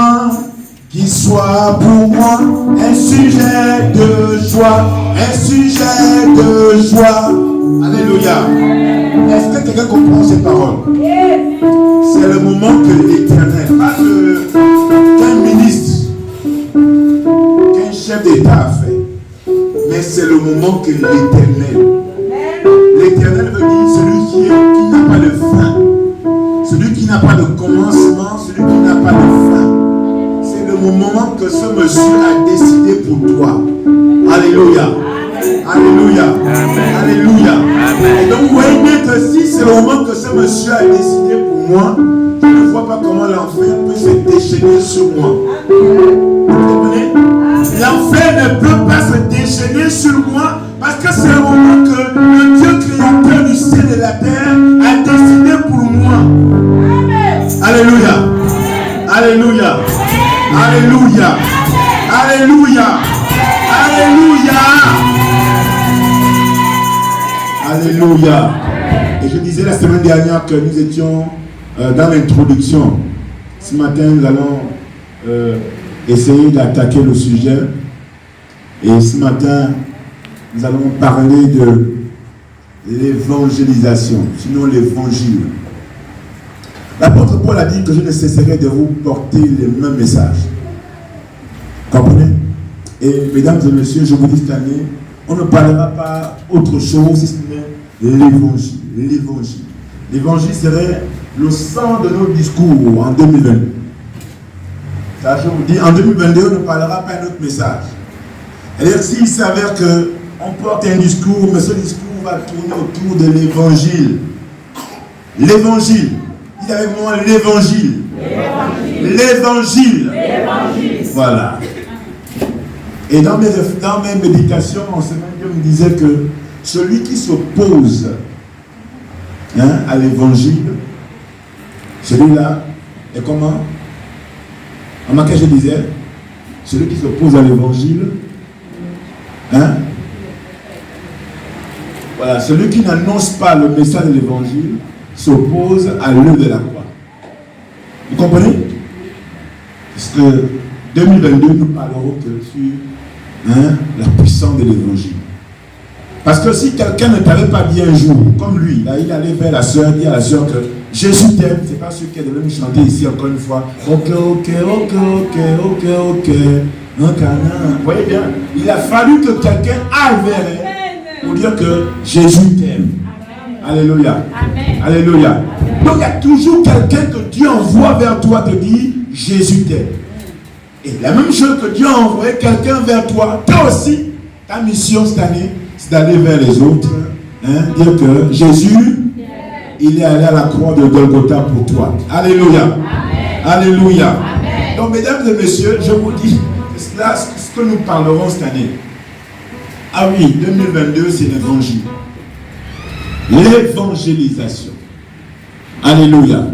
moment qui soit pour moi un sujet de joie, un sujet de joie. Alléluia. Est-ce que quelqu'un comprend ces paroles? C'est le moment que l'Éternel, pas qu'un ministre, qu'un chef d'État a fait, mais c'est le moment que l'Éternel veut dire celui qui n'a pas de fin, celui qui n'a pas de commencement, celui qui n'a pas de fin. C'est le moment que ce monsieur a décidé pour toi. Alléluia. Alléluia. Amen. Alléluia. Amen. Et donc vous voyez bien que si c'est le moment que ce monsieur a décidé pour moi, je ne vois pas comment l'enfer peut se déchaîner sur moi. Vous comprenez? L'enfer ne peut pas se déchaîner sur moi parce que c'est le moment que le Dieu créateur du ciel et de la terre a décidé pour moi. Alléluia. Alléluia. Alléluia. Alléluia. Alléluia. Alléluia. Et je disais la semaine dernière que nous étions dans l'introduction. Ce matin, nous allons essayer d'attaquer le sujet. Et ce matin, nous allons parler de l'évangélisation, sinon l'évangile. L'apôtre Paul a dit que je ne cesserai de vous porter les mêmes messages. Comprenez? Et mesdames et messieurs, je vous dis cette année, on ne parlera pas autre chose si ce n'est l'évangile. L'évangile. L'évangile serait le sang de nos discours en 2022. Ça, je vous dis, en 2022, on ne parlera pas un autre message. C'est-à-dire, s'il s'avère qu'on porte un discours, mais ce discours va tourner autour de l'évangile. L'évangile. Dites avec moi l'évangile. L'évangile. L'évangile. Voilà. Et dans mes méditations, en semaine, Dieu me disait que celui qui s'oppose à l'évangile, celui-là est comment? En maquet, je disais, celui qui s'oppose à l'évangile, voilà, celui qui n'annonce pas le message de l'évangile s'oppose à l'œuvre de la croix. Vous comprenez? Parce que 2022, nous parlerons que sur la puissance de l'évangile. Parce que si quelqu'un ne t'avait pas dit un jour, comme lui, là, il allait vers la soeur, dire à la soeur que Jésus t'aime, c'est pas ce qu'elle devait nous chanter ici encore une fois. Ok. Vous voyez bien, il a fallu que quelqu'un aille vers elle pour dire que Jésus t'aime. Alléluia. Amen. Alléluia. Amen. Donc il y a toujours quelqu'un que Dieu envoie vers toi te dire Jésus t'aime. Et la même chose que Dieu a envoyé quelqu'un vers toi, toi aussi, ta mission cette année, c'est d'aller vers les autres, dire que Jésus, il est allé à la croix de Golgotha pour toi. Alléluia. Amen. Alléluia. Amen. Donc mesdames et messieurs, je vous dis, c'est là ce que nous parlerons cette année. Ah oui, 2022, c'est l'évangile. L'évangélisation. Alléluia. Amen.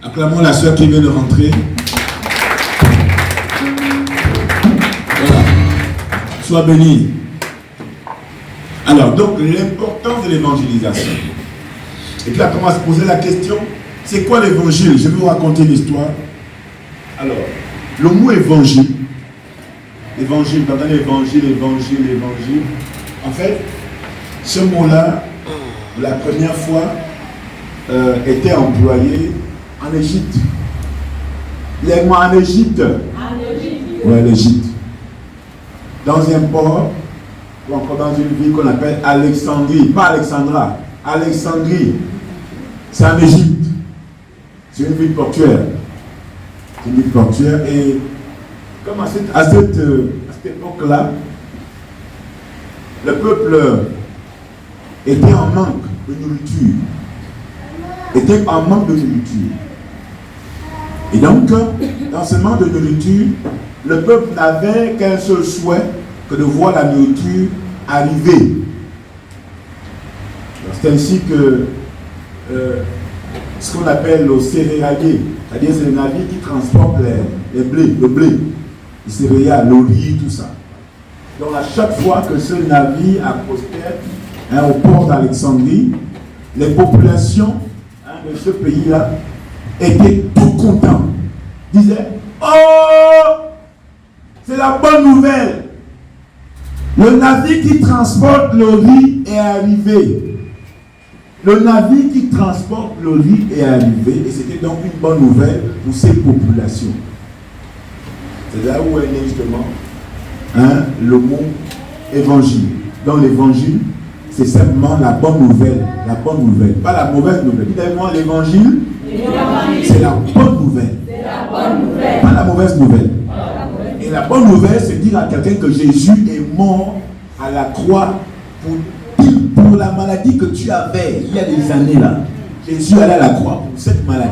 Acclamons la soeur qui vient de rentrer. Voilà. Sois béni. Alors, donc, l'importance de l'évangélisation. Et puis, après, on va se poser la question, c'est quoi l'évangile? Je vais vous raconter une histoire. Alors, le mot évangile, évangile, pendant l'évangile, évangile. En fait, ce mot-là, la première fois, était employé en Égypte. Les mots en Égypte. Oui, l'Égypte. Dans un port, ou encore dans une ville qu'on appelle Alexandrie. Pas Alexandra, Alexandrie. C'est en Égypte. C'est une ville portuaire. C'est une ville portuaire. Et comme à cette époque-là, le peuple était en manque de nourriture. Était en manque de nourriture. Et donc, dans ce manque de nourriture, le peuple n'avait qu'un seul souhait que de voir la nourriture arriver. C'est ainsi que ce qu'on appelle le céréalier, c'est-à-dire c'est le navire qui transporte le blé, les céréales, le riz, tout ça. Donc à chaque fois que ce navire accostait au port d'Alexandrie, les populations de ce pays-là étaient tout contents. Disaient, Oh, c'est la bonne nouvelle. Le navire qui transporte le riz est arrivé. Le navire qui transporte le riz est arrivé. Et c'était donc une bonne nouvelle pour ces populations. C'est là où est né justement le mot évangile. Dans l'évangile, c'est simplement la bonne nouvelle. La bonne nouvelle, pas la mauvaise nouvelle. Dites-moi, l'évangile, c'est la bonne nouvelle. Pas la mauvaise nouvelle. Et la bonne nouvelle, c'est dire à quelqu'un que Jésus est mort à la croix pour la maladie que tu avais il y a des années là. Jésus allait à la croix pour cette maladie.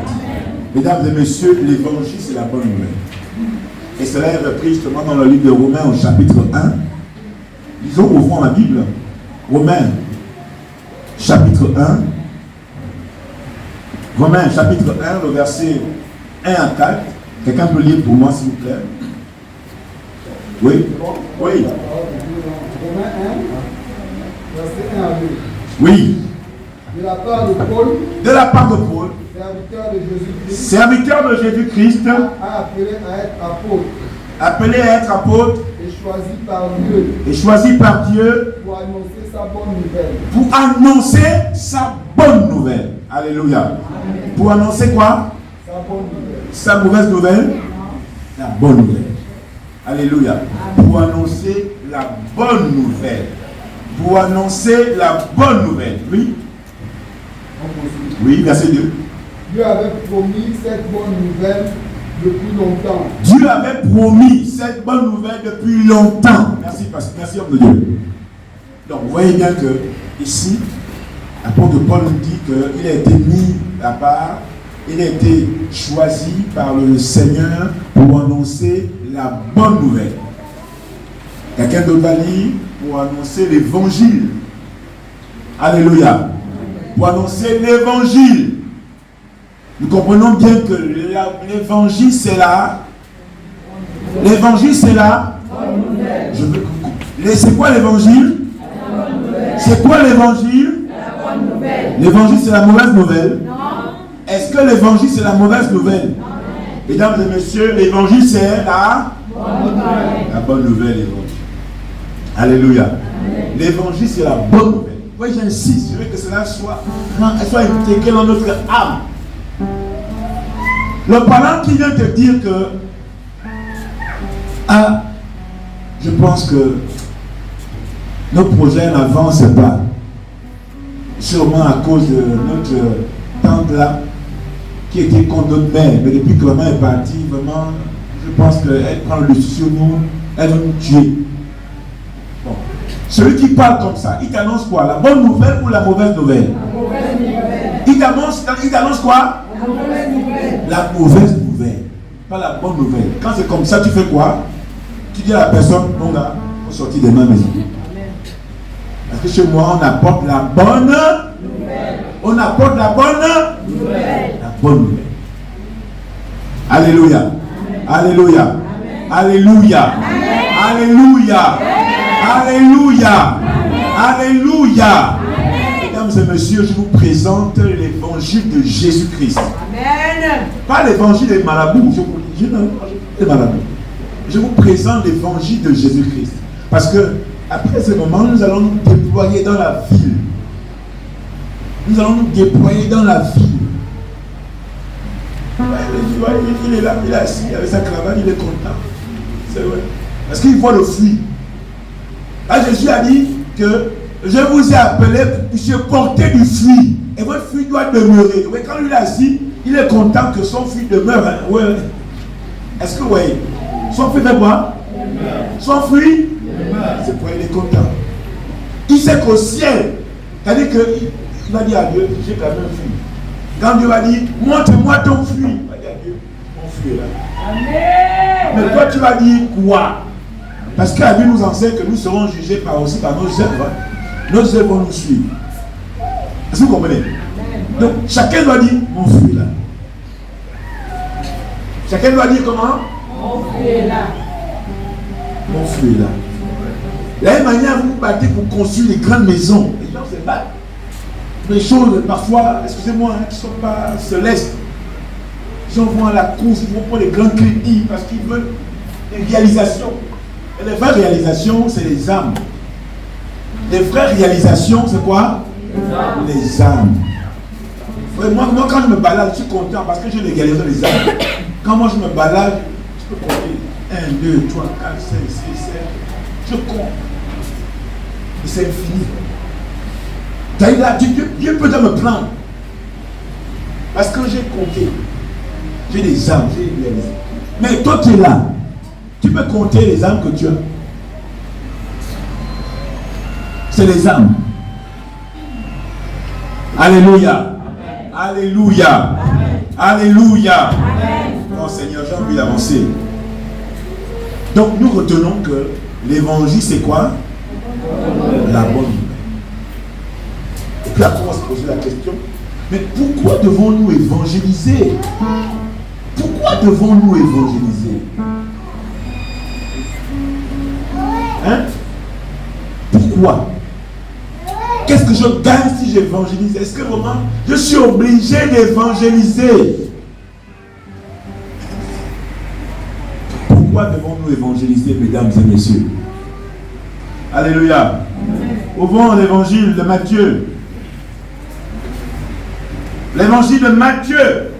Mesdames et messieurs, l'évangile, c'est la bonne nouvelle. Et cela est repris justement dans le livre de Romains au chapitre 1. Ils ont ouvrant la Bible. Romains, chapitre 1. Romains, chapitre 1, le verset 1 à 4. Quelqu'un peut lire pour moi, s'il vous plaît? Oui. Oui. Romains 1, verset 1 à 2. Oui. De la part de Paul. De la part de Paul. Serviteur de Jésus-Christ. Serviteur de Jésus-Christ. Appelé à être apôtre. Appelé à être apôtre. Et choisi par Dieu. Et choisi par Dieu. Pour annoncer sa bonne nouvelle. Pour annoncer sa bonne nouvelle. Alléluia. Amen. Pour annoncer quoi? Sa bonne nouvelle. Sa mauvaise nouvelle? La bonne nouvelle. Alléluia. Amen. Pour annoncer la bonne nouvelle. Pour annoncer la bonne nouvelle. Oui. Oui, verset 2. Dieu avait promis cette bonne nouvelle depuis longtemps. Dieu avait promis cette bonne nouvelle depuis longtemps. Merci, merci, homme de Dieu. Donc, vous voyez bien que ici, l'apôtre Paul nous dit qu'il a été mis à part, il a été choisi par le Seigneur pour annoncer la bonne nouvelle. Quelqu'un d'autre va lire pour annoncer l'évangile. Alléluia. Pour annoncer l'évangile. Nous comprenons bien que l'évangile c'est là. L'évangile c'est là. C'est quoi l'évangile? C'est quoi l'évangile? L'évangile c'est la mauvaise nouvelle. Est-ce que l'évangile c'est la mauvaise nouvelle? Mesdames et messieurs, l'évangile c'est la bonne nouvelle. L'évangile. Alléluia. L'évangile c'est la bonne nouvelle. Oui, j'insiste, je veux que cela soit intégré dans notre âme. Le parent qui vient te dire que je pense que nos projets n'avancent pas, sûrement à cause de notre tante là qui était contre notre mère, mais depuis que maman est partie, vraiment, je pense qu'elle prend le dessus sur nous, elle va nous tuer. Bon. Celui qui parle comme ça, il t'annonce quoi? La bonne nouvelle ou la mauvaise nouvelle? La mauvaise nouvelle. Il t'annonce quoi? La mauvaise nouvelle. La mauvaise nouvelle, pas la bonne nouvelle. Quand c'est comme ça, tu fais quoi? Tu dis à la personne, mon gars, il faut sortir de ma maison. Parce que chez moi, on apporte la bonne nouvelle. On apporte la bonne nouvelle. La bonne nouvelle. Alléluia. Amen. Alléluia. Amen. Alléluia. Amen. Alléluia. Amen. Alléluia. Amen. Alléluia. Mesdames et messieurs, je vous présente l'évangile de Jésus-Christ. Amen. Pas l'évangile des marabouts. Je vous présente l'évangile de Jésus-Christ. Parce que après ce moment, nous allons nous déployer dans la ville. Nous allons nous déployer dans la ville. Il est là, il est assis avec sa cravate, il est content. C'est vrai. Parce qu'il voit le fruit. Là, Jésus a dit que je vous ai appelé pour que vous porter du fruit. Et votre fruit doit demeurer. Ouais, quand lui est assis, il est content que son fruit demeure. Hein? Ouais. Est-ce que vous voyez? Son fruit fait quoi? Son fruit? C'est pourquoi il est content. Il sait qu'au ciel, c'est-à-dire qu'il va dire à Dieu, j'ai quand même un fruit. Quand Dieu va dire, montre-moi ton fruit, il va dire à Dieu, mon fruit est là. Amen. Mais toi tu vas dire quoi? Parce que la Bible nous enseigne que nous serons jugés aussi par nos œuvres. Nos œuvres vont nous suivre. Est-ce que vous comprenez? Donc chacun doit dire, mon fruit est là. Chacun doit dire comment? Mon fruit est là. Mon fruit est là. De la même manière, vous vous battez pour construire des grandes maisons. Les gens se battent. Des choses, parfois, excusez-moi, qui ne sont pas célestes. gens vont à la course, ils vont prendre les grands crédits parce qu'ils veulent des réalisations. Et les vraies réalisations, c'est les âmes. Les vraies réalisations, c'est quoi? Les âmes. Ouais, moi, quand je me balade, je suis content parce que je réalise les âmes. Quand moi je me balade, je peux compter 1, 2, 3, 4, 5, 6, 7. Je compte. Et c'est infini. Dieu peut me prendre. Parce que j'ai compté. J'ai des âmes, j'ai réalisé. Mais toi tu es là. Tu peux compter les âmes que tu as. C'est les âmes. Alléluia. Alléluia. Alléluia. Oh Seigneur, j'ai envie d'avancer. Donc nous retenons que l'évangile c'est quoi? La bonne nouvelle. Et puis après on va se poser la question, mais pourquoi devons-nous évangéliser? Pourquoi devons-nous évangéliser? Hein? Pourquoi? Qu'est-ce que je gagne si j'évangélise? Est-ce que vraiment je suis obligé d'évangéliser? Pourquoi devons-nous évangéliser, mesdames et messieurs? Alléluia. Ouvrons l'évangile de Matthieu. L'évangile de Matthieu.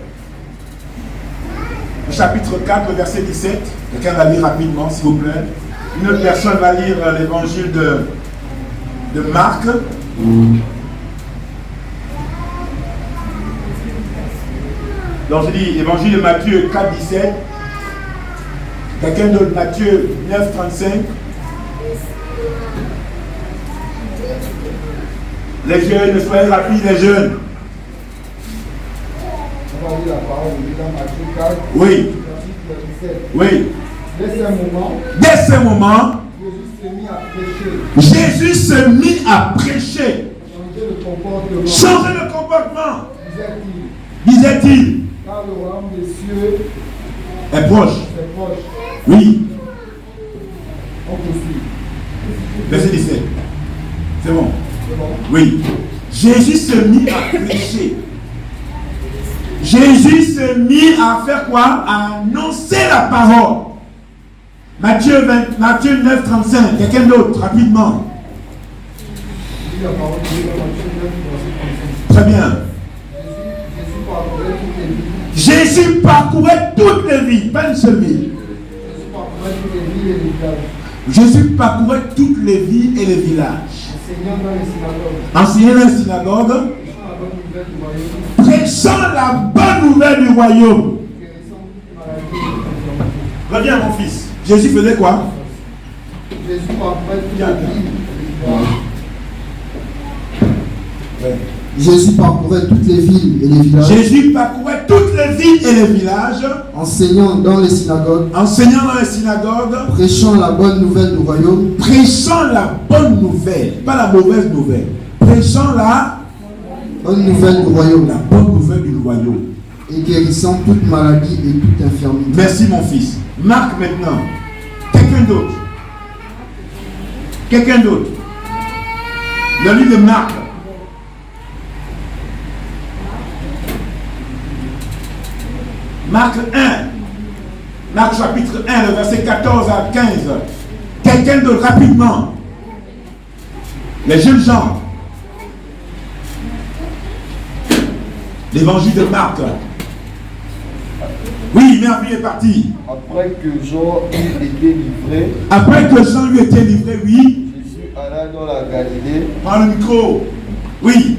Le chapitre 4, le verset 17. Quelqu'un va lire rapidement, s'il vous plaît. Une autre personne va lire l'évangile de Marc. Donc je dis évangile de Matthieu 4, 17. Quelqu'un d'autre, Matthieu 9, 35. Les jeunes, soyez rapides, les jeunes. On va lire la parole de Dieu dans Matthieu 4. Oui. Oui. Dès ce moment, Jésus se mit à prêcher. Changer le comportement. Disait-il. Car le royaume des cieux est proche. proche. Oui. On poursuit. Verset 17. C'est bon. C'est bon. Oui. Jésus se mit à prêcher. Jésus se mit à faire quoi? À annoncer la parole. Matthieu 9, 35. Quelqu'un d'autre, rapidement. Très bien. Jésus parcourait toutes les villes, pas une seule ville. Jésus parcourait toutes les villes et les villages. Enseignant dans les synagogues. Prêchant la bonne nouvelle du royaume. Reviens mon fils. Jésus faisait quoi? Jésus parcourait toutes les villes. Jésus parcourait toutes les villes et les villages. Jésus parcourait toutes les villes et les villages. Enseignant dans les synagogues. Enseignant dans les synagogues. Prêchant la bonne nouvelle du royaume. Prêchant la bonne nouvelle, pas la mauvaise nouvelle. Prêchant la bonne nouvelle du royaume. La bonne nouvelle du royaume. Et guérissant toute maladie et toute infirmité. Merci mon fils. Marc maintenant. Quelqu'un d'autre. Quelqu'un d'autre. Le livre de Marc. Marc 1. Marc chapitre 1, le verset 14 à 15. Quelqu'un d'autre, rapidement. Les jeunes gens. L'évangile de Marc. Oui, Merveille est parti. Après que Jean eut été livré. Après que Jean lui était livré, oui. Jésus alla dans la Galilée. Prends le micro. Oui.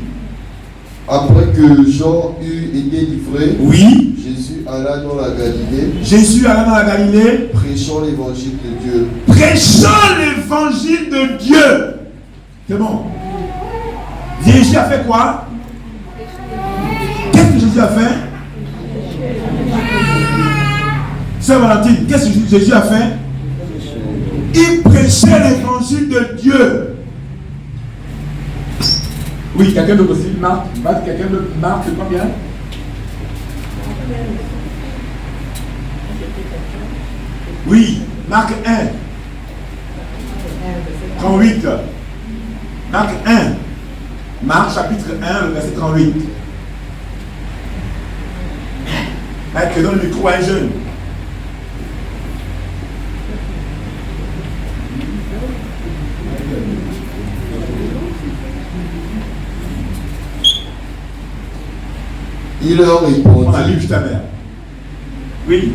Après que Jean eut été livré. Oui. Jésus alla dans la Galilée. Jésus alla dans la Galilée. Prêchant l'évangile de Dieu. Prêchant l'évangile de Dieu. C'est bon. Jésus a fait quoi? Qu'est-ce que Jésus a fait? Sœur Valentine, qu'est-ce que Jésus a fait? Il prêchait l'évangile de Dieu. Oui, quelqu'un d'autre aussi, Marc. Quelqu'un d'autre, Marc, c'est combien? Oui, Marc 1. 38. Marc 1. Marc chapitre 1, le verset 38. Allez, tu donnes le micro à un jeune. Il leur On a lu répondit. ta mère. Oui.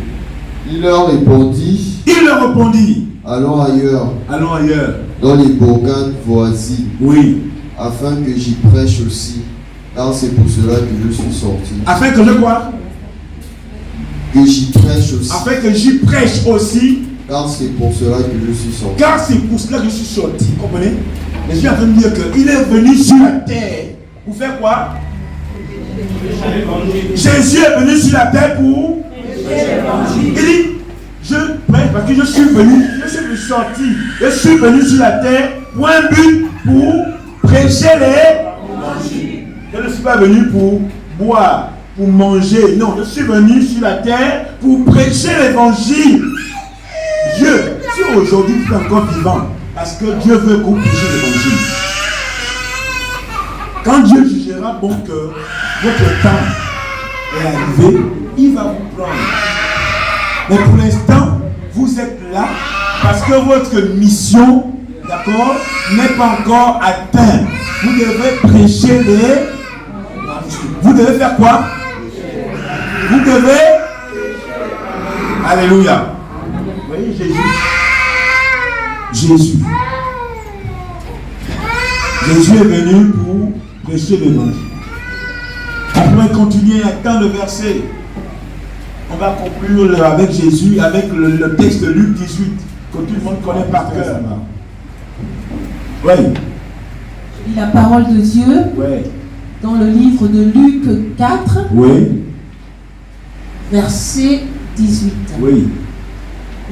Il leur répondit. Il leur répondit. Allons ailleurs, Allons ailleurs. dans les bourgades voisines, Oui. afin que j'y prêche aussi, car c'est pour cela que je suis sorti. Afin que je quoi? Que j'y prêche aussi, Afin que j'y prêche aussi. car c'est pour cela que je suis sorti. Car c'est pour cela que je suis sorti. Vous comprenez? Mais je suis en train de dire qu'il est venu sur la terre. Pour faire quoi? Jésus est venu sur la terre pour. Il dit, je prêche parce que je suis sorti. Je suis venu sur la terre pour un but, pour prêcher l'évangile. Je ne suis pas venu pour boire, pour manger. Non, je suis venu sur la terre pour prêcher l'évangile. Dieu, si aujourd'hui vous êtes encore vivant, parce que Dieu veut que vous prêchiez l'évangile. Quand Dieu jugera bon que votre temps est arrivé, il va vous prendre. Mais pour l'instant, vous êtes là parce que votre mission, d'accord, n'est pas encore atteinte. Vous devez prêcher les... Vous devez faire quoi? Vous devez... Alléluia. Vous voyez Jésus. Jésus est venu pour prêcher l'évangile. On pourrait continuer à tant de versets. On va conclure avec Jésus, avec le texte de Luc 18, que tout le monde connaît par cœur. Oui. La parole de Dieu, Oui. dans le livre de Luc 4, Oui. verset 18. Oui.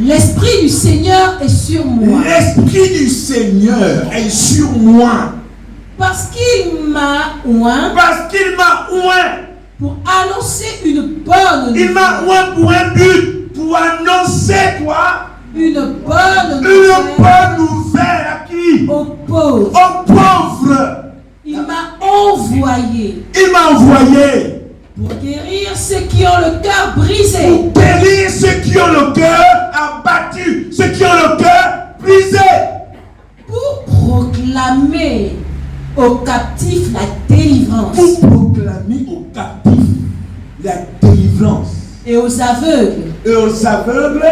L'Esprit du Seigneur est sur moi, L'Esprit du Seigneur est sur moi. parce qu'il m'a oint Parce qu'il m'a oint. pour annoncer une bonne Il m'a nouvelle. oint pour un but. Pour annoncer quoi? Une bonne Une nouvelle bonne nouvelle à qui? aux pauvres. Aux pauvres. Il m'a envoyé Il m'a envoyé pour guérir ceux qui ont le cœur brisé, pour guérir ceux qui ont le cœur abattu, ceux qui ont le cœur brisé, pour proclamer aux captifs la délivrance pour proclamer aux captifs la délivrance et aux aveugles et aux aveugles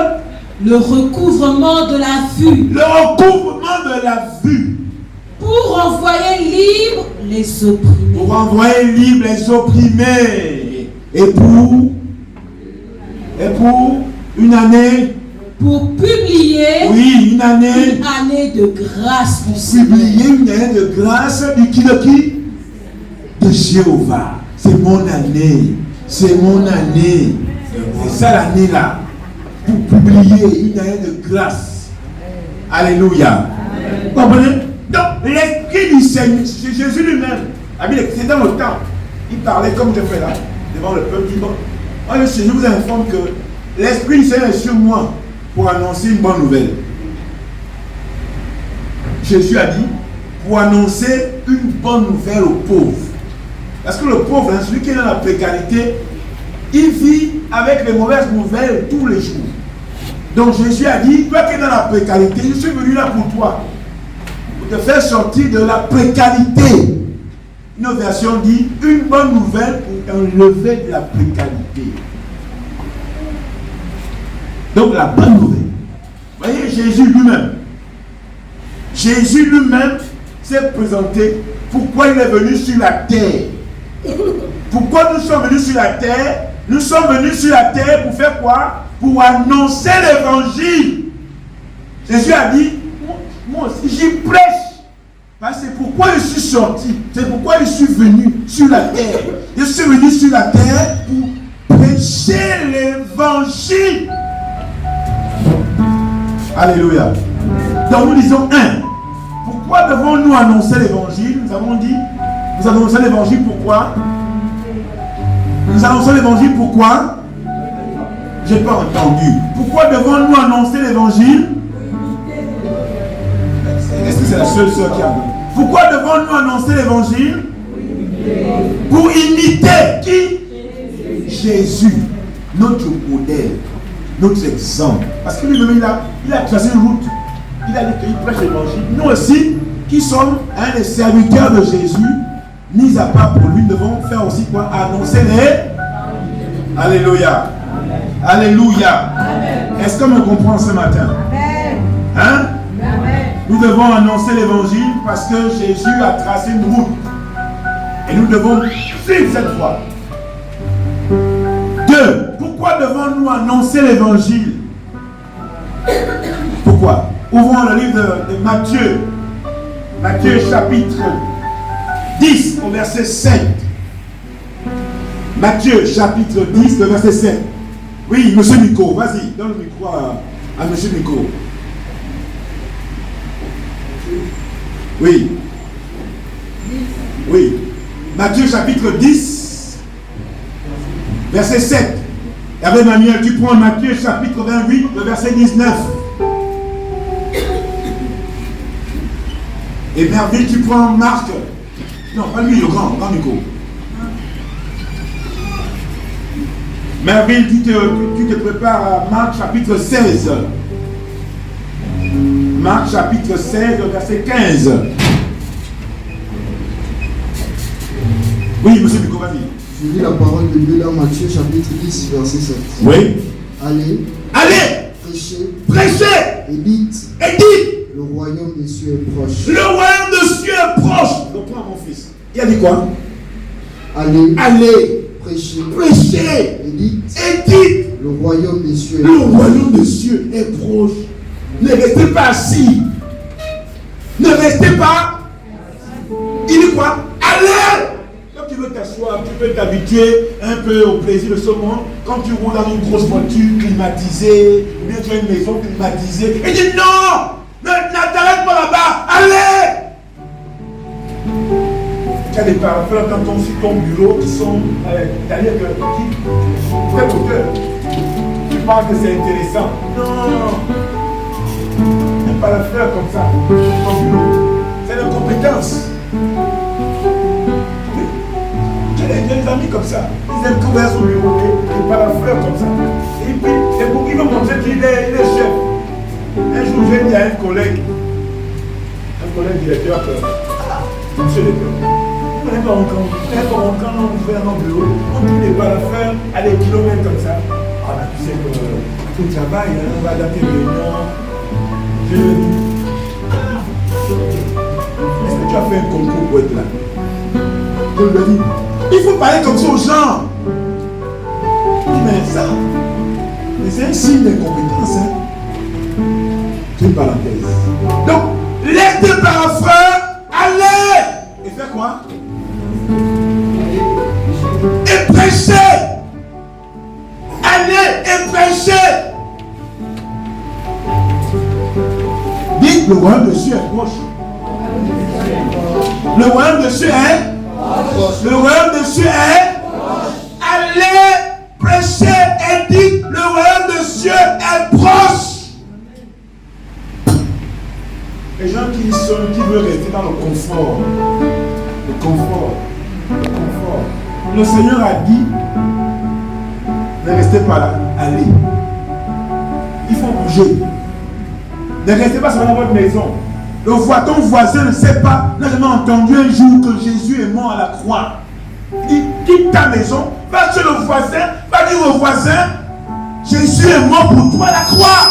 le recouvrement de la vue, le recouvrement de la vue, pour envoyer libres les opprimés, pour envoyer libre les opprimés et pour une année, pour publier oui, une année, une année de grâce du Seigneur. publier une année de grâce du qui de qui? De Jéhovah. C'est mon année. C'est mon année. C'est ça l'année là. Pour publier une année de grâce. Alléluia. Vous comprenez? Donc, l'Esprit du Seigneur, c'est Jésus lui-même. C'est dans le temps. Il parlait comme je fais là, devant le peuple. Il dit, bon, moi le Seigneur vous informe que l'Esprit du Seigneur est sur moi pour annoncer une bonne nouvelle. Jésus a dit, pour annoncer une bonne nouvelle aux pauvres. Parce que le pauvre, hein, celui qui est dans la précarité, il vit avec les mauvaises nouvelles tous les jours. Donc Jésus a dit, toi qui es dans la précarité, je suis venu là pour toi. Pour te faire sortir de la précarité. Une version dit, une bonne nouvelle pour t'enlever de la précarité. Donc la bonne nouvelle. Vous voyez, Jésus lui-même. Jésus lui-même s'est présenté. Pourquoi il est venu sur la terre? Pourquoi nous sommes venus sur la terre? Nous sommes venus sur la terre pour faire quoi? Pour annoncer l'évangile. Jésus a dit, moi aussi j'y prêche. C'est pourquoi je suis sorti. C'est pourquoi je suis venu sur la terre. Je suis venu sur la terre pour prêcher l'évangile. Alléluia. Donc nous disons 1. Pourquoi devons-nous annoncer l'évangile? Nous avons dit, nous annonçons l'évangile pourquoi? Nous annonçons l'évangile pourquoi? Je n'ai pas entendu. Pourquoi devons-nous annoncer l'évangile? Est-ce que c'est la seule sœur qui a dit? Pourquoi devons-nous annoncer l'évangile? Pour imiter qui? Jésus. notre modèle, notre exemple. Parce que lui-même, il a tracé une route. Il a dit qu'il prêche l'évangile. Nous aussi, qui sommes les serviteurs de Jésus, mis à part pour lui, devons faire aussi quoi? Annoncer les... Alléluia. Alléluia. Est-ce qu'on me comprend ce matin? Hein? Nous devons annoncer l'évangile parce que Jésus a tracé une route. Et nous devons suivre cette voie. 2. Pourquoi devons-nous annoncer l'évangile? Pourquoi? Ouvrons le livre de Matthieu. Matthieu chapitre 10 au verset 7. Matthieu chapitre 10 le verset 7. Oui, monsieur Nico, vas-y, donne le micro à monsieur Nico. Oui. Oui. Matthieu chapitre 10 verset 7. Et avec Emmanuel, tu prends Matthieu chapitre 28 le verset 19. Et Merville, tu prends Marc. Non, pas lui, le grand Nico. Merville, tu te prépares à Marc chapitre 16. Marc chapitre 16, verset 15. Oui, monsieur Nico, vas-y. Je lis la parole de Dieu dans Matthieu chapitre 10, verset 7. Oui. Allez. Prêchez. Et dites. Le royaume des cieux est proche. Le royaume des cieux est proche. Reprends mon fils. Il a dit quoi? Allez. Prêchez. Et dites. Le royaume des cieux est proche. Le royaume des cieux est proche. Ne restez pas assis. Ne restez pas. Il dit quoi? Allez. Quand tu veux t'asseoir, tu peux t'habituer un peu au plaisir de ce monde. Quand tu roules dans une grosse voiture climatisée, ou bien tu as une maison climatisée, et dis non. Ne t'arrête pas là-bas. Allez. Tu as des parapheurs dans ton bureau qui sont, c'est-à-dire qui fait hauteur. Tu penses que c'est intéressant. Non. Un parapheur comme ça, ton bureau, c'est une compétence. J'ai des amis comme ça. Ils aiment trouver son bureau, des parapheurs comme ça. Et puis, c'est pour qu'ils vont montrer qu'il est chef. Un jour, j'ai dit à un collègue directeur que, monsieur le directeur, on n'est pas encore ouvert nos bureaux, on trouve des parapheurs à des kilomètres comme ça. Ah ben tu sais que tout travail, on va adapter les réunions. Je lui ai dit, est-ce que tu as fait un concours pour être là? Je lui ai dit, il faut parler comme ça aux gens. Je dis, mais c'est un signe d'incompétence. Hein? C'est une parenthèse. Donc, laisse tes parapheurs aller. Et fais quoi? Et prêchez. Allez et prêchez. Dites, le royaume de Dieu est proche. Le royaume de Dieu est proche. Le royaume de Dieu est proche. Allez prêcher et dites, le royaume de Dieu est proche. Les gens qui veulent rester dans le confort. Le confort. Le Seigneur a dit, ne restez pas là, allez. Il faut bouger. Ne restez pas seulement dans votre maison. Ton voisin ne sait pas, n'a jamais entendu un jour que Jésus est mort à la croix. Quitte ta maison, va chez le voisin, va dire au voisin, Jésus est mort pour toi à la croix.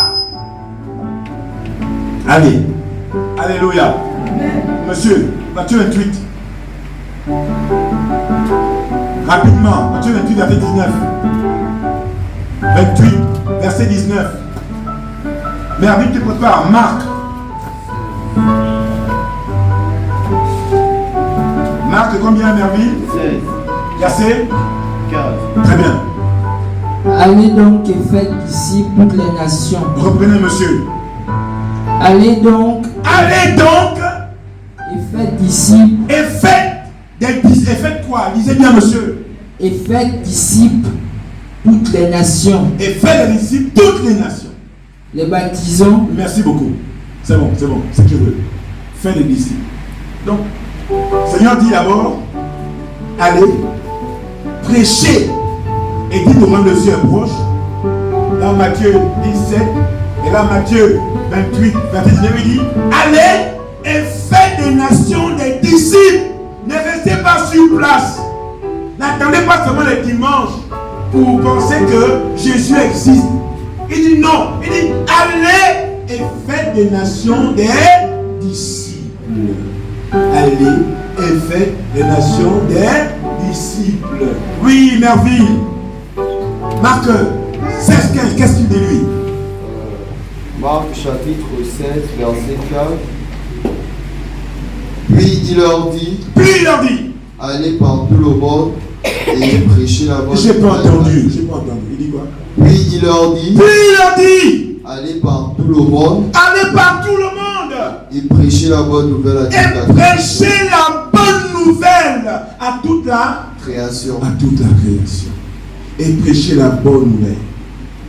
Allez. Alléluia. Amen. Monsieur, Matthieu 28. Rapidement, Matthieu 28, verset 19. 28, verset 19. Merville, tu prépares Marc. Marc, combien, Merville? 16. Verset 15. Très bien. Allez donc et faites ici toutes les nations. Reprenez, monsieur. Allez donc et faites disciples. Et faites quoi? Lisez bien, monsieur. Et faites disciples toutes les nations. Et faites des disciples toutes les nations. Les baptisons. Merci beaucoup. C'est bon, c'est ce que je veux. Faites des disciples. Donc, le Seigneur dit d'abord, allez, prêchez. et dit devant le ciel proche, dans Matthieu 17, et là Matthieu 28, verset 19, il dit, allez et faites des nations des disciples. Ne restez pas sur place. N'attendez pas seulement les dimanches pour penser que Jésus existe. Il dit non. Il dit allez et faites des nations des disciples. Allez et faites des nations des disciples. Oui, Merville. Marc 16, 15, qu'est-ce qu'il dit lui? Marc chapitre 16, verset 15. Puis il leur dit, allez par tout le monde et prêchez la bonne nouvelle. J'ai pas entendu. Il dit quoi? Puis il leur dit, allez par tout le monde. Allez par tout le monde. Et prêchez la bonne nouvelle à toute la création. Prêchez la bonne nouvelle à toute la création. À toute la création. Et prêchez la bonne nouvelle.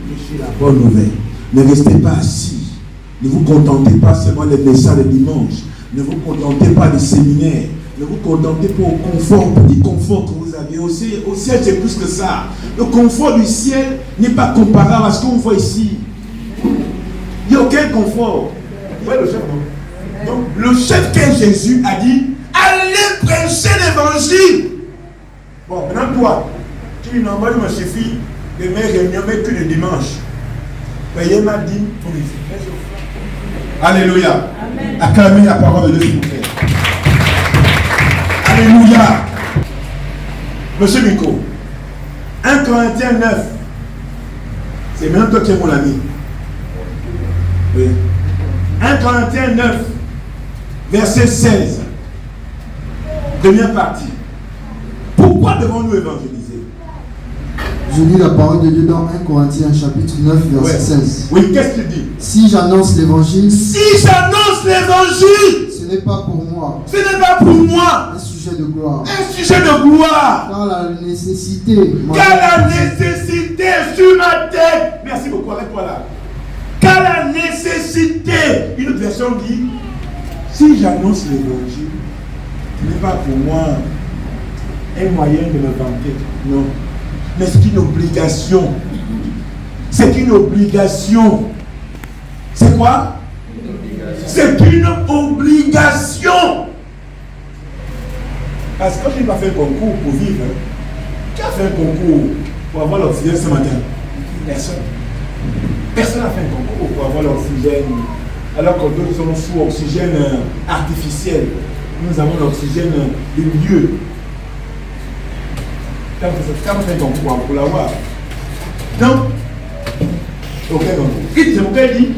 Prêchez la bonne nouvelle. Ne restez pas assis. Ne vous contentez pas seulement des messages de dimanche. Ne vous contentez pas des séminaires. Ne vous contentez pas au confort, petit confort que vous avez. Au ciel, c'est plus que ça. Le confort du ciel n'est pas comparable à ce qu'on voit ici. Il n'y a aucun confort. Vous voyez le chef, non? Donc, le chef que Jésus a dit, allez prêcher l'évangile. Bon, maintenant toi, tu dis non, moi je me suffit de mes réunions, mais que le dimanche. Payez ma dîme pour les. Alléluia. Acclamez la parole de Dieu, s'il vous plaît. Alléluia. Monsieur Miko, 1 Corinthiens 9. C'est même toi qui es mon ami. Oui. 1 Corinthiens 9, verset 16. Première partie. Pourquoi devons-nous évangéliser? Je lis la parole de Dieu dans 1 Corinthiens chapitre 9, verset 16. Oui, qu'est-ce que tu dis? Si j'annonce l'évangile, ce n'est pas pour moi. Ce n'est pas pour moi. Un sujet de gloire. Un sujet de gloire. Car la nécessité. Car la nécessité sur ma tête. Merci beaucoup, arrête-toi là. Car la nécessité. Une autre version dit, si j'annonce l'évangile, ce n'est pas pour moi un moyen de me vanter. Non. Mais c'est une obligation. C'est une obligation. C'est quoi? C'est une obligation. Parce que quand je n'ai pas fait un concours pour vivre, qui a fait un concours pour avoir l'oxygène ce matin? Personne. Personne n'a fait un concours pour avoir l'oxygène. Alors que d'autres sont sous oxygène artificiel. Nous avons l'oxygène de Dieu. Quand on fait un concours pour l'avoir. Donc, aucun concours. C'est pourquoi il dit,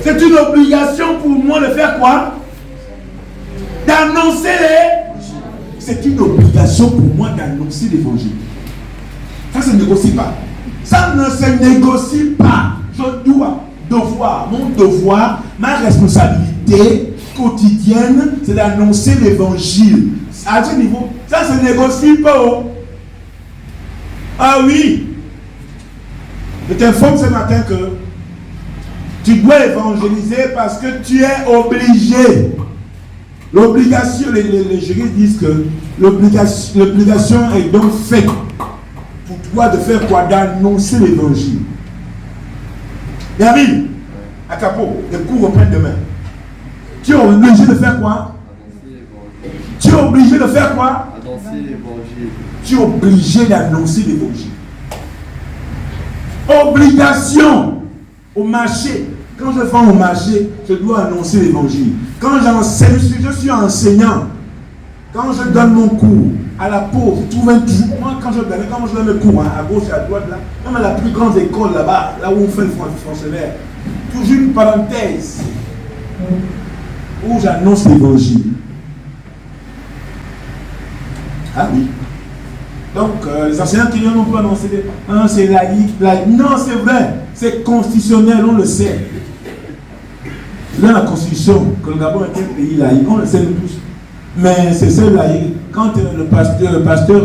c'est une obligation pour moi de faire quoi? D'annoncer les... C'est une obligation pour moi d'annoncer l'évangile. Ça ne se négocie pas. Ça ne se négocie pas. Je dois, devoir, mon devoir, ma responsabilité quotidienne, c'est d'annoncer l'évangile. À ce niveau, ça ne se négocie pas. Oh. Ah oui. Je t'informe ce matin que tu dois évangéliser parce que tu es obligé. L'obligation, les juristes disent que l'obligation est donc faite pour toi de faire quoi? D'annoncer l'évangile. David, à Capo, les cours reprennent demain. Tu es obligé de faire quoi? Tu es obligé de faire quoi? Annoncer l'évangile. Tu es obligé d'annoncer l'évangile. Obligation au marché. Quand je vends au marché, je dois annoncer l'évangile. Quand j'enseigne, je suis enseignant. Quand je donne mon cours à la pauvre, je trouve un trou. Moi, quand je donne mes cours à gauche et à droite, là, même à la plus grande école là-bas, là où on fait le fonctionnaire, toujours une parenthèse où j'annonce l'évangile. Ah oui. Donc, les enseignants qui n'ont pas annoncé, non, c'est laïque. Non, c'est vrai. C'est constitutionnel, on le sait. Dans la Constitution, que le Gabon est un pays laïque, on le sait tous. Mais c'est ça laïque. Quand le pasteur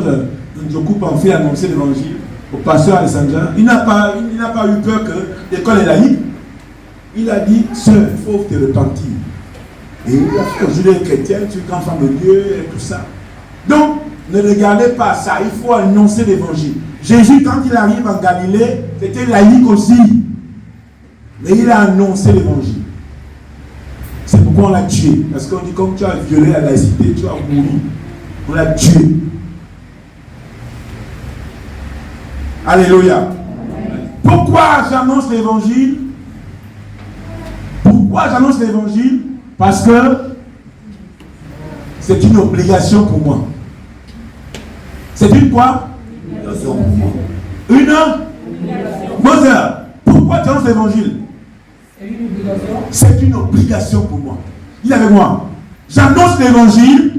Ndjoku Pamphile a annoncé l'évangile au pasteur Alessandra, il n'a pas eu peur que l'école est laïque. Il a dit, sœur, il faut te repentir. Et il a fait aujourd'hui les chrétiens, tu es enfant de Dieu et tout ça. Donc, ne regardez pas ça, il faut annoncer l'évangile. Jésus, quand il arrive en Galilée, c'était laïque aussi. Mais il a annoncé l'évangile. C'est pourquoi on l'a tué. Parce qu'on dit, comme tu as violé la laïcité, tu as mouru. On l'a tué. Alléluia. Pourquoi j'annonce l'évangile? Pourquoi j'annonce l'évangile? Parce que c'est une obligation pour moi. C'est une quoi? Une Mozart. Pourquoi tu annonces l'évangile? C'est une obligation pour moi. Dis avec moi. J'annonce l'évangile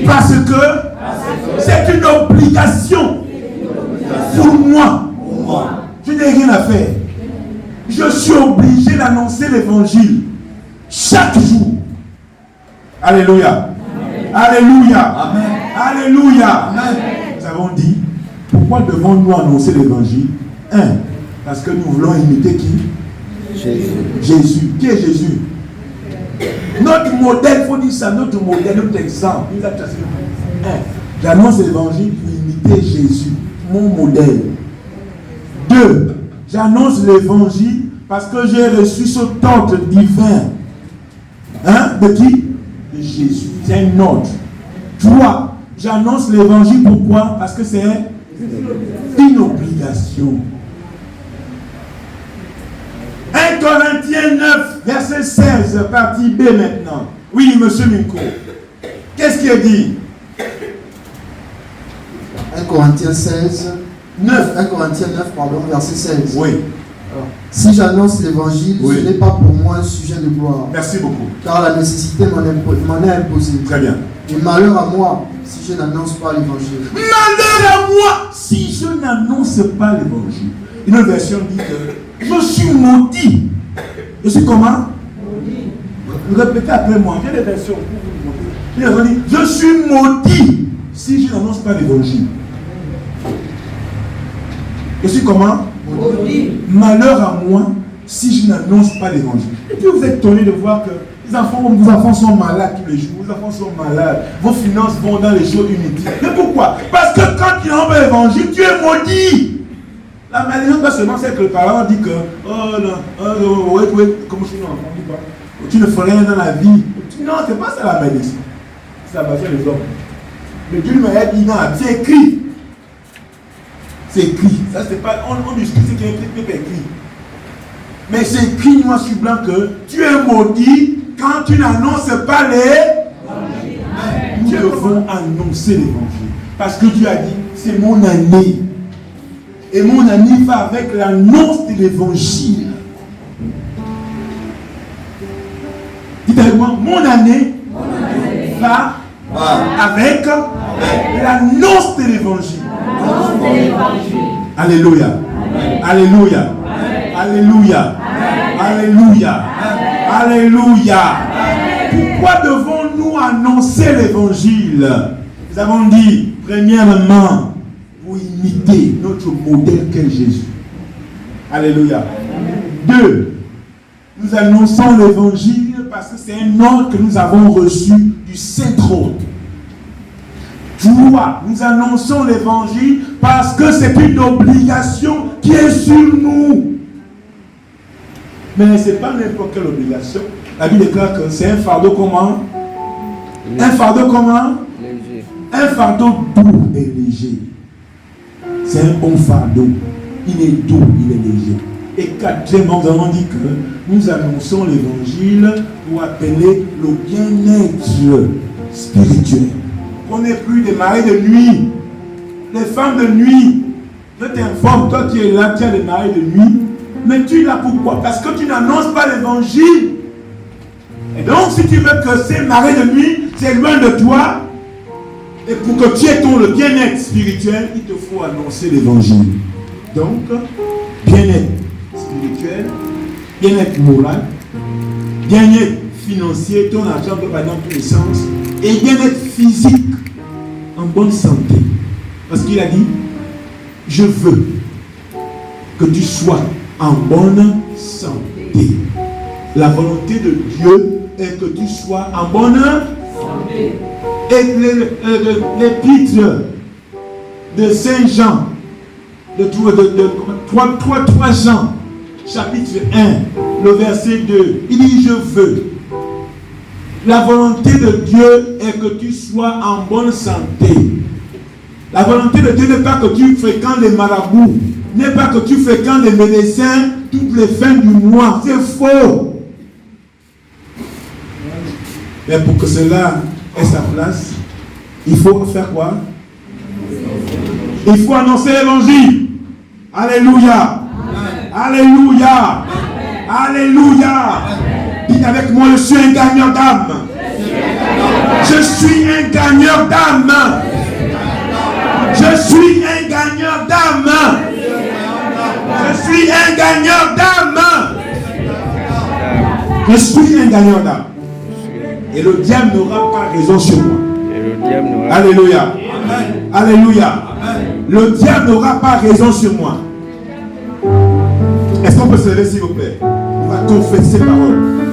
parce que c'est une obligation pour moi. Je n'ai rien à faire. Je suis obligé d'annoncer l'évangile chaque jour. Alléluia. Alléluia. Amen. Alléluia. Amen. Nous avons dit, pourquoi devons-nous annoncer l'évangile? Parce que nous voulons imiter qui? Jésus. Qui est Jésus? Notre modèle, il faut dire ça, notre modèle, notre exemple. J'annonce l'évangile pour imiter Jésus, mon modèle. 2. J'annonce l'évangile parce que j'ai reçu ce ordre divin. De qui? De Jésus. C'est un ordre. 3. J'annonce l'évangile pourquoi? Parce que c'est une obligation. 1 Corinthiens 9, verset 16, partie B maintenant. Oui, monsieur Minko. Qu'est-ce qui est dit? 1 Corinthiens 16. 9. 1 Corinthiens 9, pardon, verset 16. Oui. Si j'annonce l'évangile, ce n'est pas pour moi un sujet de gloire. Merci beaucoup. Car la nécessité m'en est imposée. Très bien. Et malheur à moi si je n'annonce pas l'évangile. Malheur à moi si je n'annonce pas l'évangile. Une autre version dit que je suis maudit. Je suis comment? Maudit. Répétez après moi. Quelle est la version? Je suis maudit si je n'annonce pas l'évangile. Je suis comment? Maudit. Malheur à moi si je n'annonce pas l'évangile. Et puis vous êtes étonné de voir que vos enfants sont malades tous les jours. Vos enfants sont malades. Vos finances vont dans les choses inutiles. Mais pourquoi? Parce que quand tu n'annonces pas l'évangile, tu es maudit. La malédiction doit seulement c'est que le parent dit que comment je suis un enfant, dit quoi? Tu ne ferais rien dans la vie. Non, c'est pas ça la malédiction. C'est la passion des hommes. Mais Dieu m'a dit non, c'est écrit. C'est écrit. Ça c'est pas. On discute ce qui est écrit. Mais c'est écrit noir sur blanc que tu es maudit quand tu n'annonces pas l'évangile. Nous devons annoncer l'évangile. Parce que Dieu a dit, c'est mon année. Et mon année va avec l'annonce de l'évangile. Dites avec moi, mon année va avec l'annonce de l'évangile. Alléluia. Alléluia. Alléluia. Alléluia. Alléluia. Pourquoi devons-nous annoncer l'évangile? Nous avons dit, premièrement, pour imiter notre modèle qu'est Jésus. Alléluia. 2. Nous annonçons l'évangile parce que c'est un ordre que nous avons reçu du Saint-Trône. 3. Nous annonçons l'évangile parce que c'est une obligation qui est sur nous. Mais ce n'est pas n'importe quelle obligation. La Bible déclare que c'est un fardeau comment? Un fardeau comment? Léger. Un fardeau doux et léger. C'est un bon fardeau. Il est doux, il est léger. Et 4, nous avons dit que nous annonçons l'évangile pour appeler le bien-être spirituel. On n'est plus des maris de nuit. Les femmes de nuit. Je t'informe, toi qui es là, tu as des maris de nuit. Mais tu es là pourquoi? Parce que tu n'annonces pas l'évangile. Et donc, si tu veux que ces maris de nuit s'éloignent de toi, et pour que tu aies le bien-être spirituel, il te faut annoncer l'évangile. Donc, bien-être spirituel, bien-être moral, bien-être financier, ton argent peut pas dans tous les sens, et bien-être physique, en bonne santé. Parce qu'il a dit, je veux que tu sois en bonne santé. La volonté de Dieu est que tu sois en bonne santé. Et l'épître de Saint Jean, 3 Jean, chapitre 1, le verset 2. Il dit, je veux. La volonté de Dieu est que tu sois en bonne santé. La volonté de Dieu n'est pas que tu fréquentes les marabouts, n'est pas que tu fréquentes les médecins toutes les fins du mois. C'est faux. Mais pour que cela ait sa place, il faut faire quoi? Il faut annoncer l'évangile. Alléluia. Alléluia. Alléluia. Dites avec moi, je suis un gagneur d'âme. Je suis un gagneur d'âme. Je suis un gagneur d'âme. Je suis un gagneur d'âme. Je suis un gagneur d'âme. Et le diable n'aura pas raison sur moi. Alléluia. Alléluia. Le diable n'aura pas raison sur moi. Est-ce qu'on peut se lever s'il vous plaît? On va confesser parole.